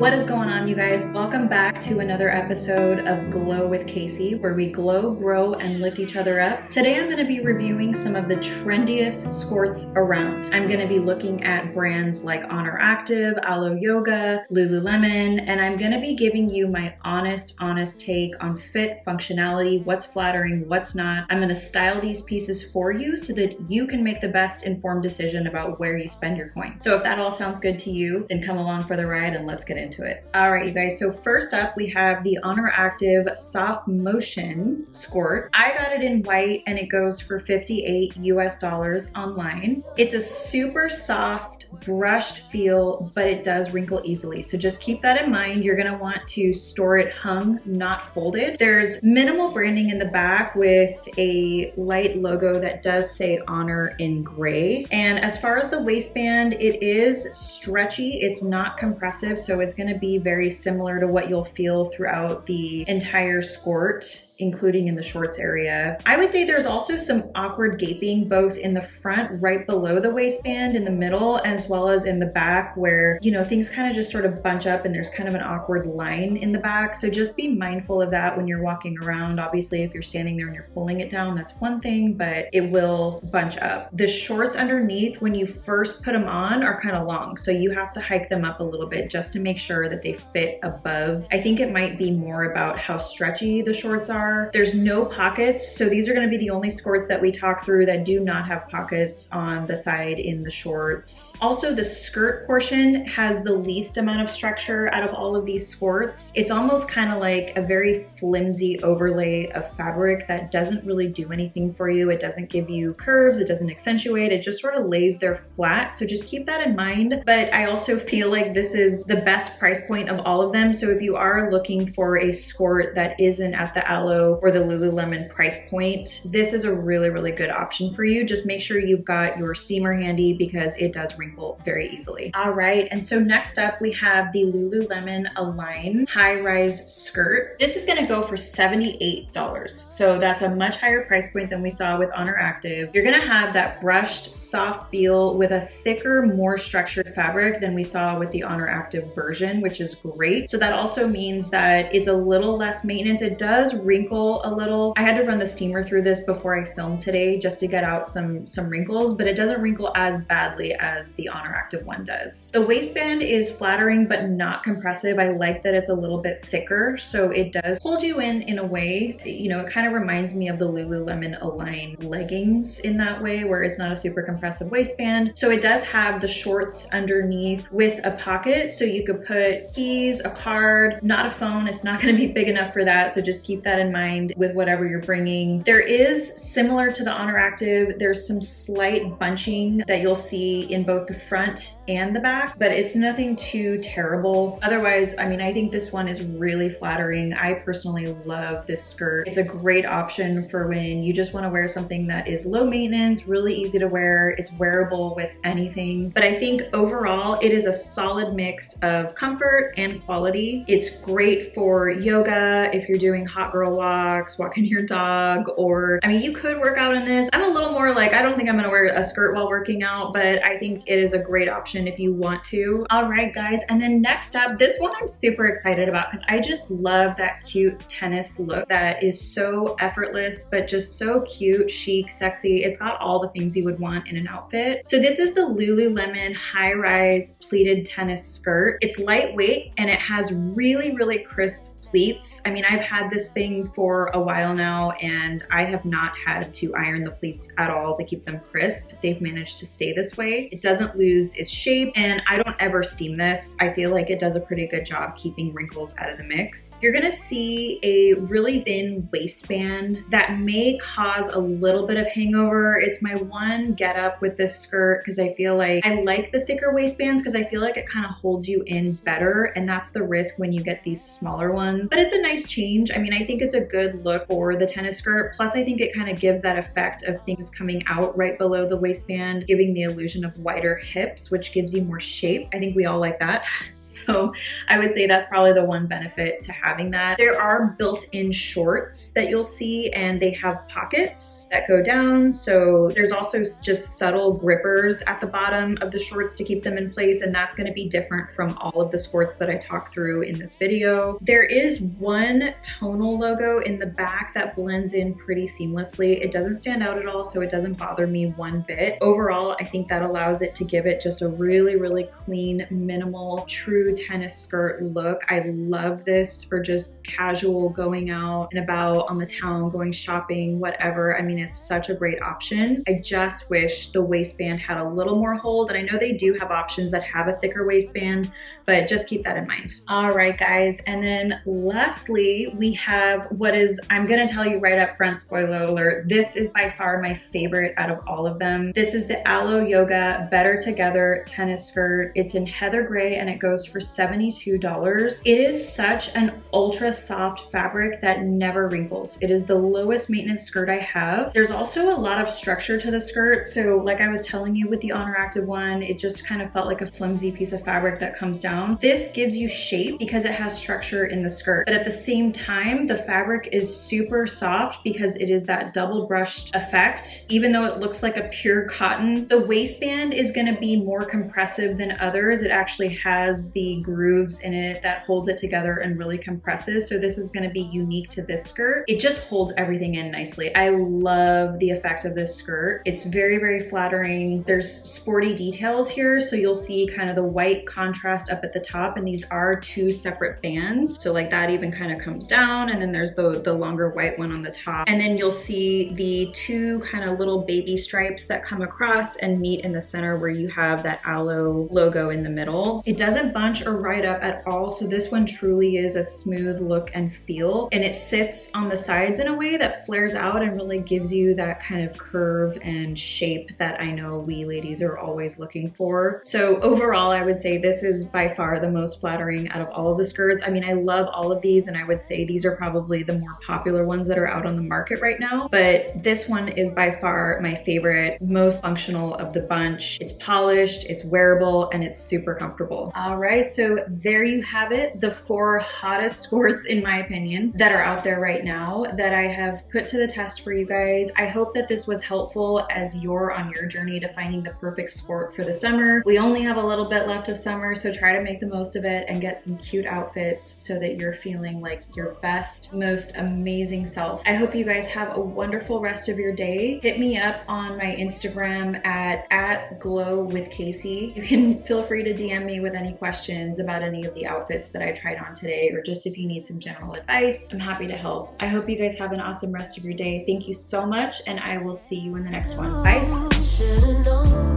What is going on, you guys? Welcome back to another episode of Glow with Kacie, where we glow, grow, and lift each other up. Today I'm going to be reviewing some of the trendiest skorts around. I'm going to be looking at brands like Oner Active, Alo Yoga, Lululemon, and I'm going to be giving you my honest take on fit, functionality, what's flattering, what's not. I'm going to style these pieces for you so that you can make the best informed decision about where you spend your coin. So if that all sounds good to you, then come along for the ride and let's get into it. All right, you guys. So first up, we have the Oner Active Soft Motion Skort. I got it in white and it goes for $58 US online. It's a super soft, brushed feel, but it does wrinkle easily. So just keep that in mind. You're gonna want to store it hung, not folded. There's minimal branding in the back with a light logo that does say Oner in gray. And as far as the waistband, it is stretchy. It's not compressive, so it's going to be very similar to what you'll feel throughout the entire skort, including in the shorts area. I would say there's also some awkward gaping both in the front, right below the waistband, in the middle, as well as in the back where, you know, things kind of just sort of bunch up and there's kind of an awkward line in the back. So just be mindful of that when you're walking around. Obviously, if you're standing there and you're pulling it down, that's one thing, but it will bunch up. The shorts underneath, when you first put them on, are kind of long. So you have to hike them up a little bit just to make sure that they fit above. I think it might be more about how stretchy the shorts are. There's no pockets, so these are going to be the only skorts that we talk through that do not have pockets on the side in the shorts. Also, the skirt portion has the least amount of structure out of all of these skorts. It's almost kind of like a very flimsy overlay of fabric that doesn't really do anything for you. It doesn't give you curves, it doesn't accentuate, it just sort of lays there flat. So just keep that in mind. But I also feel like this is the best price point of all of them. So if you are looking for a skort that isn't at the Alo or the Lululemon price point, this is a really good option for you. Just make sure you've got your steamer handy because it does wrinkle very easily. All right, and so next up we have the Lululemon Align high-rise skirt. This is gonna go for $78. So that's a much higher price point than we saw with Oner Active. You're gonna have that brushed, soft feel with a thicker, more structured fabric than we saw with the Oner Active version, which is great. So that also means that it's a little less maintenance. It does wrinkle a little. I had to run the steamer through this before I filmed today just to get out some wrinkles, but it doesn't wrinkle as badly as the Oner Active one does. The waistband is flattering but not compressive. I like that it's a little bit thicker, so it does hold you in a way. You know, it kind of reminds me of the Lululemon Align leggings in that way, where it's not a super compressive waistband. So it does have the shorts underneath with a pocket, so you could put keys, a card, not a phone. It's not going to be big enough for that, so just keep that in mind with whatever you're bringing. There is, similar to the Oner Active, there's some slight bunching that you'll see in both the front and the back, but it's nothing too terrible. Otherwise, I mean, I think this one is really flattering. I personally love this skirt. It's a great option for when you just want to wear something that is low maintenance, really easy to wear. It's wearable with anything. But I think overall, it is a solid mix of comfort and quality. It's great for yoga, if you're doing hot girl walks, walking your dog, or, I mean, you could work out in this. I'm a little more like, I don't think I'm gonna wear a skirt while working out, but I think it is a great option if you want to. All right, guys, and then next up, this one I'm super excited about because I just love that cute tennis look that is so effortless, but just so cute, chic, sexy. It's got all the things you would want in an outfit. So this is the Lululemon high-rise pleated tennis skirt. It's lightweight and it has really crisp pleats. I mean, I've had this thing for a while now and I have not had to iron the pleats at all to keep them crisp. They've managed to stay this way. It doesn't lose its shape and I don't ever steam this. I feel like it does a pretty good job keeping wrinkles out of the mix. You're gonna see a really thin waistband that may cause a little bit of hangover. It's my one get up with this skirt because I feel like I like the thicker waistbands because I feel like it kind of holds you in better, and that's the risk when you get these smaller ones. But it's a nice change. I mean, I think it's a good look for the tennis skirt. Plus, I think it kind of gives that effect of things coming out right below the waistband, giving the illusion of wider hips, which gives you more shape. I think we all like that. So I would say that's probably the one benefit to having that. There are built-in shorts that you'll see, and they have pockets that go down. So there's also just subtle grippers at the bottom of the shorts to keep them in place, and that's going to be different from all of the Skorts that I talked through in this video. There is one tonal logo in the back that blends in pretty seamlessly. It doesn't stand out at all, so it doesn't bother me one bit. Overall, I think that allows it to give it just a really, really clean, minimal, true tennis skirt look. I love this for just casual going out and about on the town, going shopping, whatever. I mean, it's such a great option. I just wish the waistband had a little more hold, and I know they do have options that have a thicker waistband, but just keep that in mind. All right, guys. And then lastly, we have what is, I'm gonna tell you right up front, spoiler alert, this is by far my favorite out of all of them. This is the Alo Yoga Better Together tennis skirt. It's in heather gray and it goes for $72. It is such an ultra soft fabric that never wrinkles. It is the lowest maintenance skirt I have. There's also a lot of structure to the skirt. So like I was telling you with the Oner Active one, it just kind of felt like a flimsy piece of fabric that comes down. This gives you shape because it has structure in the skirt, but at the same time, the fabric is super soft because it is that double brushed effect. Even though it looks like a pure cotton, the waistband is going to be more compressive than others. It actually has the grooves in it that holds it together and really compresses. So this is going to be unique to this skirt. It just holds everything in nicely. I love the effect of this skirt. It's very, very flattering. There's sporty details here. So you'll see kind of the white contrast up at the top, and these are two separate bands. So like that even kind of comes down, and then there's the longer white one on the top. And then you'll see the two kind of little baby stripes that come across and meet in the center where you have that Alo logo in the middle. It doesn't bunch or ride up at all. So this one truly is a smooth look and feel, and it sits on the sides in a way that flares out and really gives you that kind of curve and shape that I know we ladies are always looking for. So overall, I would say this is by far the most flattering out of all of the skirts. I mean, I love all of these, and I would say these are probably the more popular ones that are out on the market right now, but this one is by far my favorite, most functional of the bunch. It's polished, it's wearable, and it's super comfortable. All right, so there you have it, the 4 hottest Skorts, in my opinion, that are out there right now that I have put to the test for you guys. I hope that this was helpful as you're on your journey to finding the perfect Skort for the summer. We only have a little bit left of summer, so try to make the most of it and get some cute outfits so that you're feeling like your best, most amazing self. I hope you guys have a wonderful rest of your day. Hit me up on my Instagram at @glowwithkacie. You can feel free to DM me with any questions about any of the outfits that I tried on today, or just if you need some general advice, I'm happy to help. I hope you guys have an awesome rest of your day. Thank you so much, and I will see you in the next one. Bye.